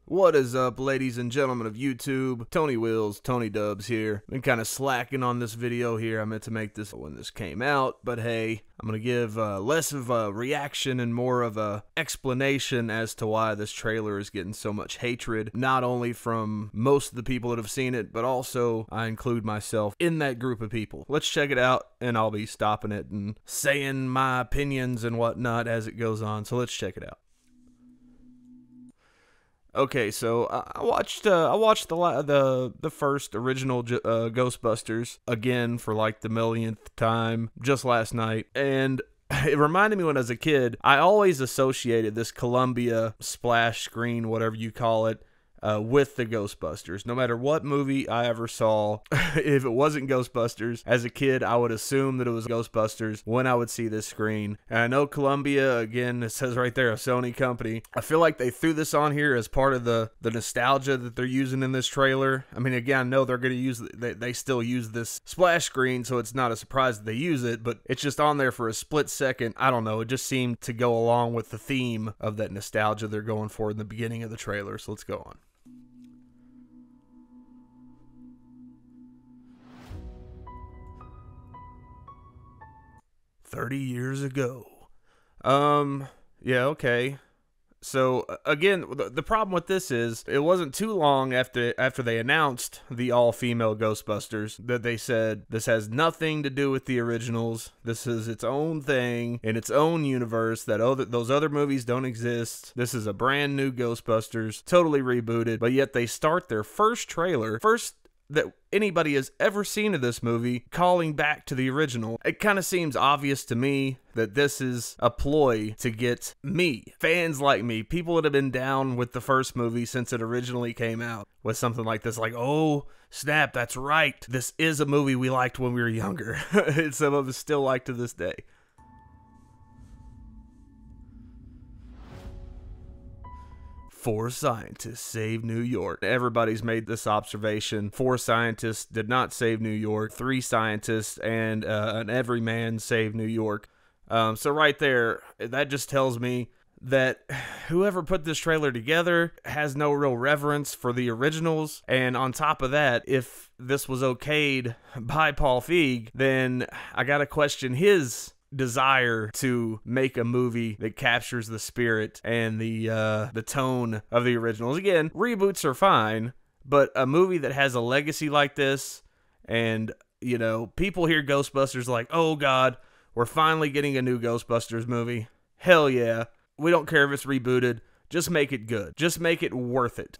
What is up, ladies and gentlemen of YouTube? Tony Wills, Tony Dubs here. Been kind of slacking on this video here. I meant to make this when this came out, but hey, I'm going to give less of a reaction and more of a explanation as to why this trailer is getting so much hatred, not only from most of the people that have seen it, but also I include myself in that group of people. Let's check it out, and I'll be stopping it and saying my opinions and whatnot as it goes on, so let's check it out. Okay, so I watched the first original Ghostbusters again for like the millionth time just last night, and it reminded me when I was a kid. I always associated this Columbia splash screen, whatever you call it, with the Ghostbusters. No matter what movie I ever saw, if it wasn't Ghostbusters, as a kid, I would assume that it was Ghostbusters when I would see this screen. And I know Columbia, again, it says right there, a Sony company. I feel like they threw this on here as part of the nostalgia that they're using in this trailer. I mean, again, I know they're going to use, they still use this splash screen, so it's not a surprise that they use it, but it's just on there for a split second. I don't know, it just seemed to go along with the theme of that nostalgia they're going for in the beginning of the trailer, so let's go on. "30 years ago." Yeah, okay. So, again, the problem with this is, it wasn't too long after they announced the all-female Ghostbusters that they said, this has nothing to do with the originals, this is its own thing, in its own universe, that those other movies don't exist, this is a brand new Ghostbusters, totally rebooted, but yet they start their first trailer, that anybody has ever seen of this movie, calling back to the original. It kind of seems obvious to me that this is a ploy to get me, fans like me, people that have been down with the first movie since it originally came out, with something like this, like, oh, snap, that's right, this is a movie we liked when we were younger. And some of us still like to this day. "4 scientists saved New York." Everybody's made this observation. 4 scientists did not save New York. 3 scientists and an everyman saved New York. So right there, that just tells me that whoever put this trailer together has no real reverence for the originals. And on top of that, if this was okayed by Paul Feig, then I gotta question his desire to make a movie that captures the spirit and the tone of the originals. Again, reboots are fine, but a movie that has a legacy like this, and, you know, people hear Ghostbusters like, oh god, we're finally getting a new Ghostbusters movie. Hell yeah. We don't care if it's rebooted. Just make it good. Just make it worth it.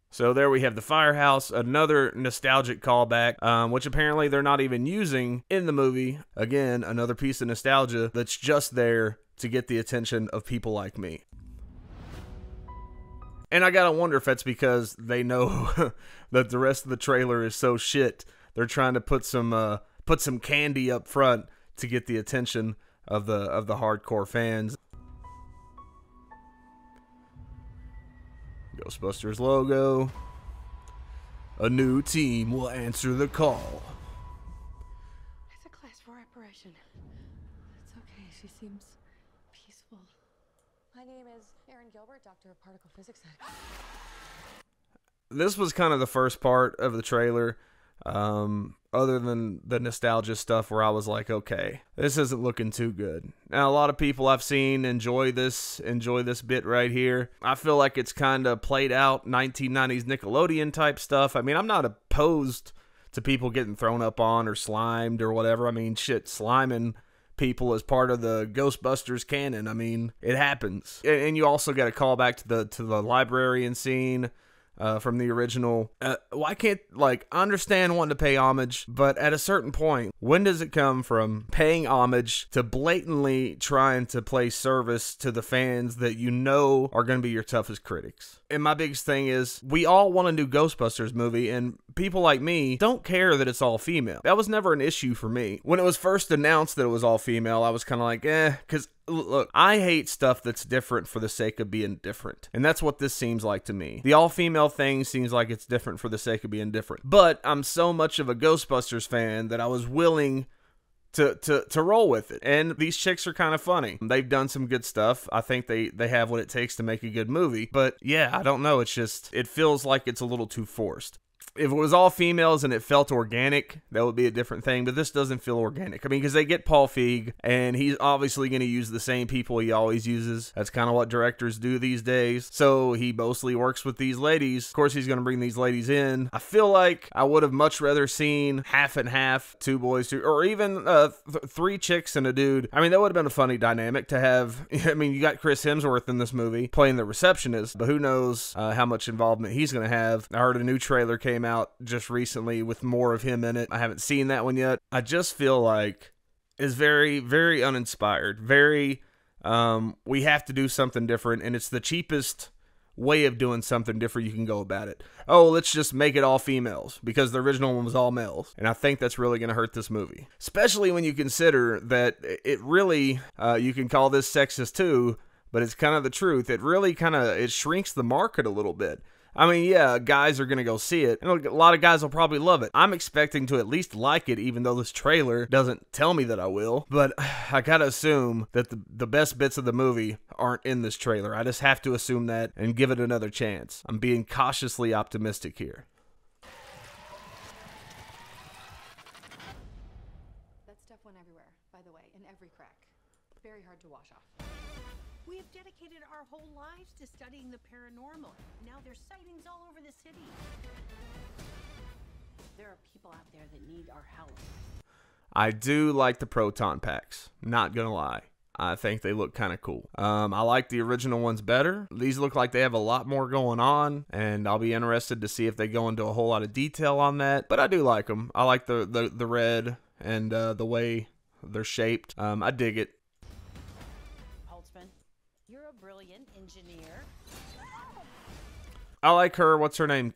So there we have the firehouse, another nostalgic callback, which apparently they're not even using in the movie. Again, another piece of nostalgia that's just there to get the attention of people like me. And I gotta wonder if that's because they know that the rest of the trailer is so shit. They're trying to put some candy up front to get the attention of the hardcore fans. Ghostbusters logo. "A new team will answer the call." It's a class 4 operation. It's okay. She seems peaceful. My name is Erin Gilbert, Doctor of Particle Physics. This was kind of the first part of the trailer, other than the nostalgia stuff, where I was like, okay, this isn't looking too good. Now, a lot of people I've seen enjoy this bit right here. I feel like it's kind of played out 1990s Nickelodeon type stuff. I mean, I'm not opposed to people getting thrown up on or slimed or whatever. I mean, shit, sliming people as part of the Ghostbusters canon. I mean, it happens. And you also got a call back to the librarian scene from the original. Why can't, like, I understand wanting to pay homage, but at a certain point, when does it come from paying homage to blatantly trying to play service to the fans that you know are going to be your toughest critics? And my biggest thing is, we all want a new Ghostbusters movie, and people like me don't care that it's all female. That was never an issue for me. When it was first announced that it was all female, I was kind of like, because Look, I hate stuff that's different for the sake of being different. And that's what this seems like to me. The all-female thing seems like it's different for the sake of being different. But I'm so much of a Ghostbusters fan that I was willing to roll with it. And these chicks are kind of funny. They've done some good stuff. I think they have what it takes to make a good movie. But yeah, I don't know. It's just, it feels like it's a little too forced. If it was all females and it felt organic, that would be a different thing, but this doesn't feel organic. I mean, because they get Paul Feig, and he's obviously going to use the same people he always uses. That's kind of what directors do these days. So he mostly works with these ladies. Of course, he's going to bring these ladies in. I feel like I would have much rather seen half and half, two boys, or even three chicks and a dude. I mean, that would have been a funny dynamic to have. I mean, you got Chris Hemsworth in this movie playing the receptionist, but who knows how much involvement he's going to have. I heard a new trailer came out just recently with more of him in it. I haven't seen that one yet. I just feel like it's very, very uninspired. Very, we have to do something different, and it's the cheapest way of doing something different you can go about it. Oh, let's just make it all females because the original one was all males. And I think that's really going to hurt this movie. Especially when you consider that it really, you can call this sexist too, but it's kind of the truth. It really it shrinks the market a little bit. I mean, yeah, guys are going to go see it, and a lot of guys will probably love it. I'm expecting to at least like it, even though this trailer doesn't tell me that I will. But I gotta assume that the best bits of the movie aren't in this trailer. I just have to assume that and give it another chance. I'm being cautiously optimistic here. That stuff went everywhere, by the way, in every crack. Very hard to wash off. We have dedicated our whole lives to studying the paranormal. Now there's sightings all over the city. There are people out there that need our help. I do like the proton packs. Not gonna lie. I think they look kind of cool. I like the original ones better. These look like they have a lot more going on, and I'll be interested to see if they go into a whole lot of detail on that. But I do like them. I like the red and the way they're shaped. I dig it. You're a brilliant engineer. I like her. What's her name?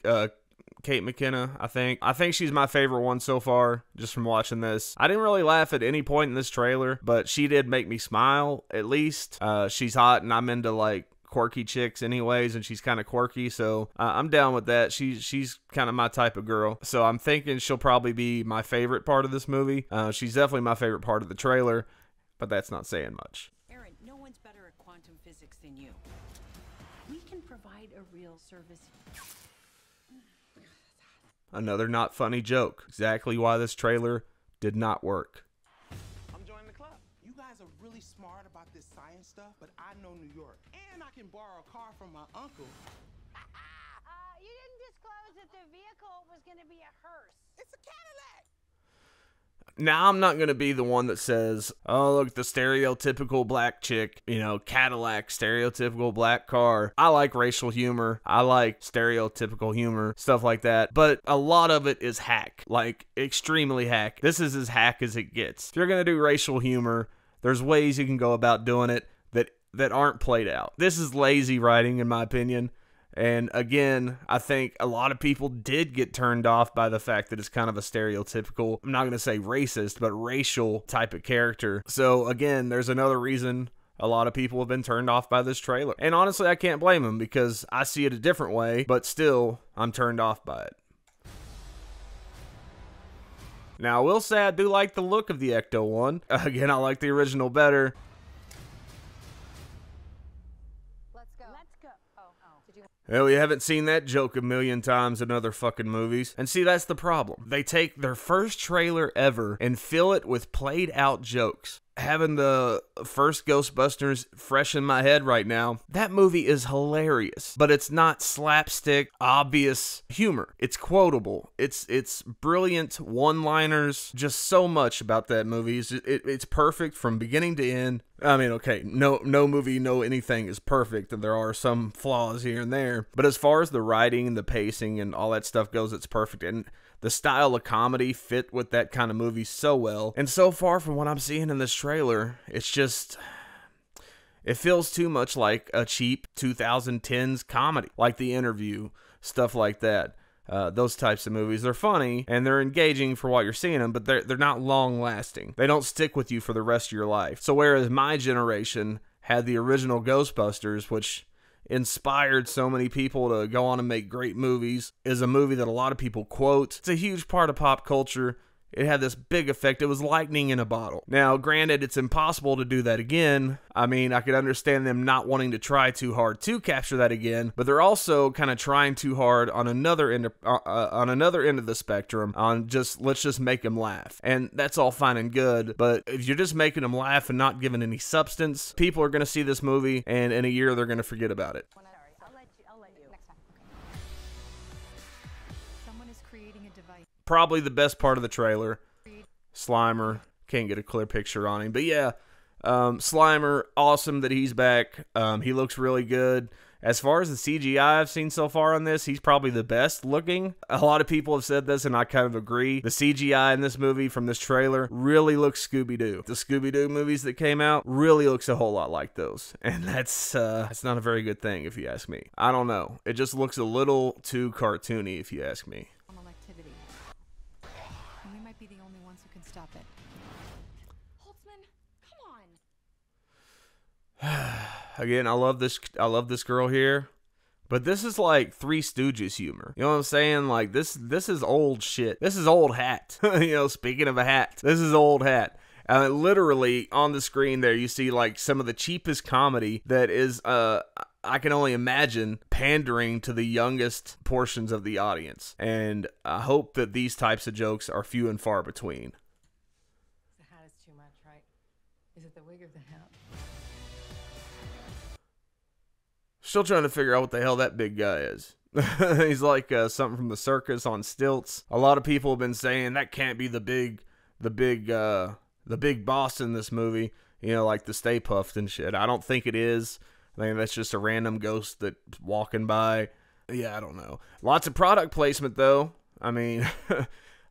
Kate McKinnon, I think. I think she's my favorite one so far, just from watching this. I didn't really laugh at any point in this trailer, but she did make me smile, at least. She's hot, and I'm into, like, quirky chicks anyways, and she's kind of quirky, so I'm down with that. She's kind of my type of girl, so I'm thinking she'll probably be my favorite part of this movie. She's definitely my favorite part of the trailer, but that's not saying much. Aaron, no one's better at quantum physics than you. We can provide a real service. Another not funny joke. Exactly why this trailer did not work. I'm joining the club. You guys are really smart about this science stuff, but I know New York. And I can borrow a car from my uncle. You didn't disclose that the vehicle was going to be a hearse. It's a Cadillac. Now, I'm not going to be the one that says, oh, look, the stereotypical black chick, you know, Cadillac, stereotypical black car. I like racial humor. I like stereotypical humor, stuff like that. But a lot of it is hack, like extremely hack. This is as hack as it gets. If you're going to do racial humor, there's ways you can go about doing it that aren't played out. This is lazy writing, in my opinion. And again, I think a lot of people did get turned off by the fact that it's kind of a stereotypical, I'm not going to say racist, but racial type of character. So again, there's another reason a lot of people have been turned off by this trailer. And honestly, I can't blame them because I see it a different way, but still, I'm turned off by it. Now, I will say I do like the look of the Ecto one. Again, I like the original better. Well, we haven't seen that joke a million times in other fucking movies. And see, that's the problem. They take their first trailer ever and fill it with played out jokes. Having the first Ghostbusters fresh in my head right now, that movie is hilarious, but it's not slapstick, obvious humor. It's quotable. It's brilliant one-liners. Just so much about that movie. It's perfect from beginning to end. I mean, okay, no movie, no anything is perfect, and there are some flaws here and there. But as far as the writing, the pacing, and all that stuff goes, it's perfect. And the style of comedy fit with that kind of movie so well. And so far from what I'm seeing in this trailer, it's just, it feels too much like a cheap 2010s comedy, like The Interview, stuff like that. those types of movies. They're funny and they're engaging for what you're seeing them, but they're not long lasting. They don't stick with you for the rest of your life. So whereas my generation had the original Ghostbusters, which inspired so many people to go on and make great movies, is a movie that a lot of people quote. It's a huge part of pop culture. It had this big effect. It was lightning in a bottle. Now, granted, it's impossible to do that again. I mean, I could understand them not wanting to try too hard to capture that again, but they're also kind of trying too hard on another end of the spectrum on just, let's just make them laugh. And that's all fine and good, but if you're just making them laugh and not giving any substance, people are going to see this movie, and in a year, they're going to forget about it. I'll let you. Next time. Someone is creating a device. Probably the best part of the trailer. Slimer. Can't get a clear picture on him. But yeah, Slimer, awesome that he's back. He looks really good. As far as the CGI I've seen so far on this, he's probably the best looking. A lot of people have said this, and I kind of agree. The CGI in this movie from this trailer really looks Scooby-Doo. The Scooby-Doo movies that came out really looks a whole lot like those. And that's not a very good thing, if you ask me. I don't know. It just looks a little too cartoony, if you ask me. Activity. And we might be the only ones who can stop it. Holtzman, come on. Again, I love this girl here, but this is like Three Stooges humor. You know what I'm saying? Like this is old shit. This is old hat. You know, speaking of a hat, this is old hat. Literally on the screen there, you see like some of the cheapest comedy that is, I can only imagine, pandering to the youngest portions of the audience. And I hope that these types of jokes are few and far between. The hat is too much, right? Is it the wig or the hat? Still trying to figure out what the hell that big guy is. He's like something from the circus on stilts. A lot of people have been saying that can't be the big boss in this movie. You know, like the Stay Puft and shit. I don't think it is. I think that's just a random ghost that's walking by. Yeah, I don't know. Lots of product placement though. I mean,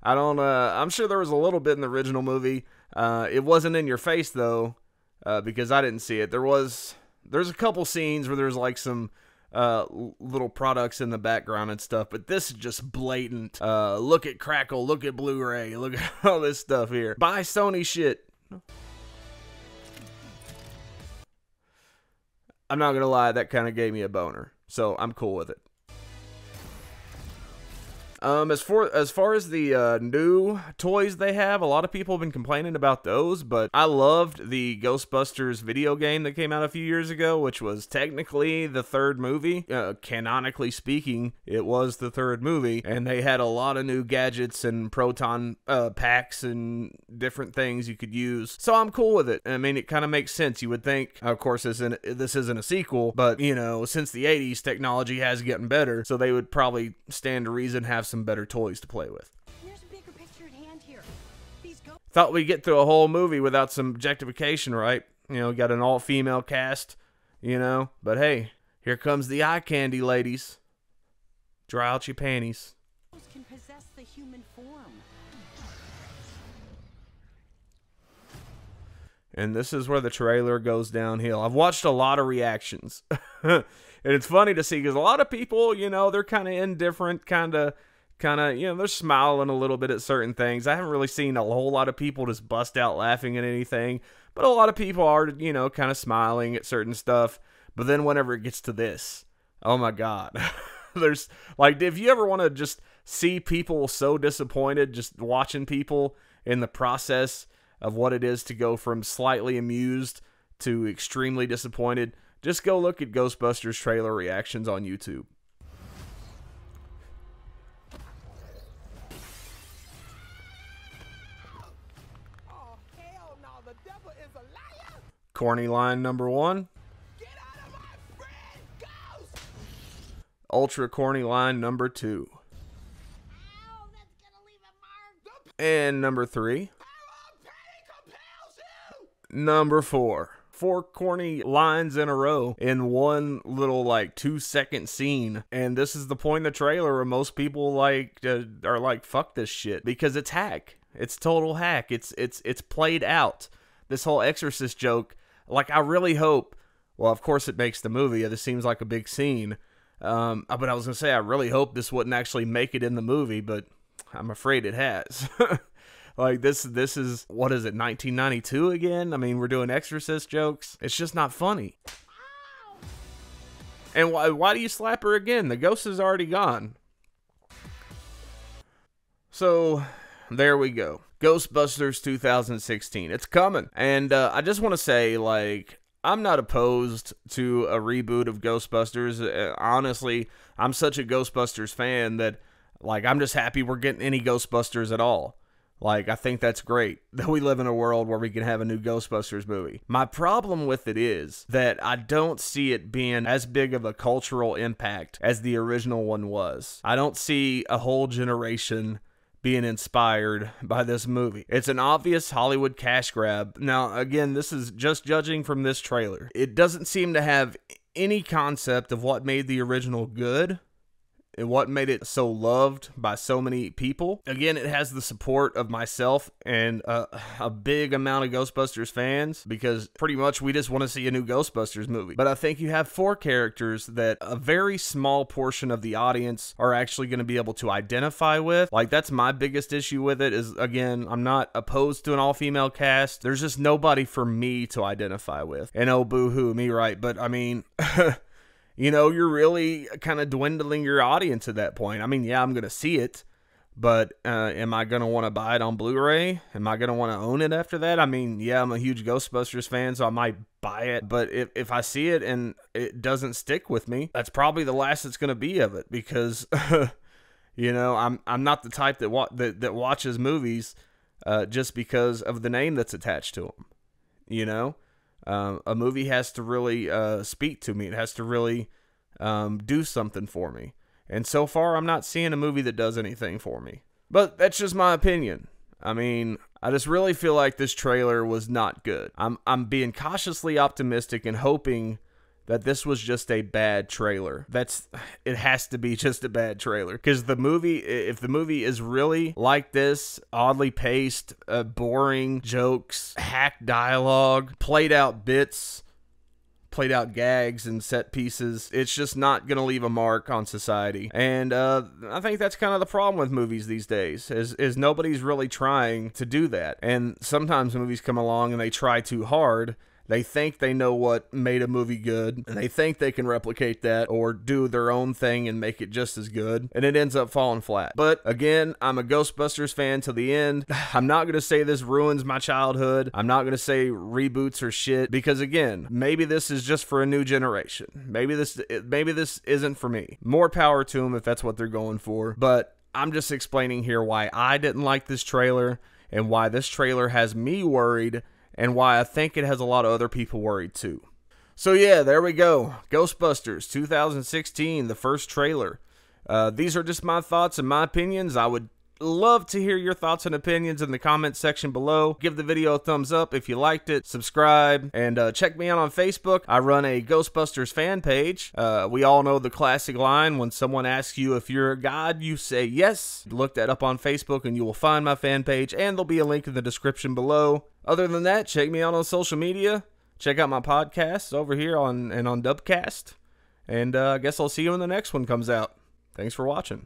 I don't. I'm sure there was a little bit in the original movie. It wasn't in your face though, because I didn't see it. There's a couple scenes where there's like some little products in the background and stuff, but this is just blatant. Look at Crackle, look at Blu-ray, look at all this stuff here. Buy Sony shit. I'm not gonna lie, that kind of gave me a boner, so I'm cool with it. As far as the new toys they have, a lot of people have been complaining about those, but I loved the Ghostbusters video game that came out a few years ago, which was technically the third movie. Canonically speaking, it was the third movie, and they had a lot of new gadgets and proton packs and different things you could use. So I'm cool with it. I mean, it kind of makes sense. You would think, of course, this isn't a sequel, but you know, since the 80s, technology has gotten better, so they would probably stand to reason have some better toys to play with. There's a bigger picture at hand here. These Thought we'd get through a whole movie without some objectification, right? You know, got an all-female cast, you know, but hey, here comes the eye candy, ladies. Dry out your panties. ghosts can possess the human form. And this is where the trailer goes downhill. I've watched a lot of reactions. And it's funny to see because a lot of people, you know, they're kind of indifferent, kind of, you know, they're smiling a little bit at certain things. I haven't really seen a whole lot of people just bust out laughing at anything. But a lot of people are, you know, kind of smiling at certain stuff. But then whenever it gets to this, oh my God. There's, like, if you ever want to just see people so disappointed, just watching people in the process of what it is to go from slightly amused to extremely disappointed, just go look at Ghostbusters trailer reactions on YouTube. Oh, hell no, the devil is a liar! Corny line number 1. Get out of my friend, Ghost! Ultra corny line number 2. Ow, that's gonna leave a mark. And number 3. Power of panic compels you! Number 4. 4 corny lines in a row in one little, like, 2-second scene. And this is the point in the trailer where most people, like, are like, fuck this shit. Because it's hack. It's total hack. It's played out. This whole Exorcist joke, like, I really hope, well, of course it makes the movie. This seems like a big scene. But I was going to say, I really hope this wouldn't actually make it in the movie, but I'm afraid it has. Like, this is, what is it, 1992 again? I mean, we're doing Exorcist jokes. It's just not funny. And why do you slap her again? The ghost is already gone. So, there we go. Ghostbusters 2016. It's coming. And I just want to say, like, I'm not opposed to a reboot of Ghostbusters. Honestly, I'm such a Ghostbusters fan that, like, I'm just happy we're getting any Ghostbusters at all. Like, I think that's great that we live in a world where we can have a new Ghostbusters movie. My problem with it is that I don't see it being as big of a cultural impact as the original one was. I don't see a whole generation being inspired by this movie. It's an obvious Hollywood cash grab. Now, again, this is just judging from this trailer. It doesn't seem to have any concept of what made the original good and what made it so loved by so many people. Again, it has the support of myself and a big amount of Ghostbusters fans, because pretty much we just want to see a new Ghostbusters movie. But I think you have 4 characters that a very small portion of the audience are actually going to be able to identify with. Like, that's my biggest issue with it is, again, I'm not opposed to an all-female cast. There's just nobody for me to identify with. And oh, boo-hoo, me, right? But, I mean... You know, you're really kind of dwindling your audience at that point. I mean, yeah, I'm going to see it, but am I going to want to buy it on Blu-ray? Am I going to want to own it after that? I mean, yeah, I'm a huge Ghostbusters fan, so I might buy it. But if I see it and it doesn't stick with me, that's probably the last it's going to be of it, because, you know, I'm not the type that watches movies just because of the name that's attached to them, you know? A movie has to really speak to me. It has to really do something for me. And so far, I'm not seeing a movie that does anything for me. But that's just my opinion. I mean, I just really feel like this trailer was not good. I'm being cautiously optimistic and hoping that this was just a bad trailer. It has to be just a bad trailer. Because the movie, if the movie is really like this, oddly paced, boring jokes, hack dialogue, played out bits, played out gags and set pieces, it's just not going to leave a mark on society. And I think that's kind of the problem with movies these days, is nobody's really trying to do that. And sometimes movies come along and they try too hard. They think they know what made a movie good, and they think they can replicate that or do their own thing and make it just as good, and it ends up falling flat. But again, I'm a Ghostbusters fan to the end. I'm not going to say this ruins my childhood. I'm not going to say reboots are shit, because again, maybe this is just for a new generation. Maybe this isn't for me. More power to them if that's what they're going for. But I'm just explaining here why I didn't like this trailer and why this trailer has me worried, and why I think it has a lot of other people worried too. So yeah, there we go. Ghostbusters 2016, the first trailer. These are just my thoughts and my opinions. I would love to hear your thoughts and opinions in the comments section below. Give the video a thumbs up if you liked it. Subscribe, and check me out on Facebook. I run a Ghostbusters fan page. We all know the classic line, when someone asks you if you're a god, you say yes. Look that up on Facebook and you will find my fan page, and there'll be a link in the description below. Other than that, check me out on social media. Check out my podcasts over here on Dubcast. And I guess I'll see you when the next one comes out. Thanks for watching.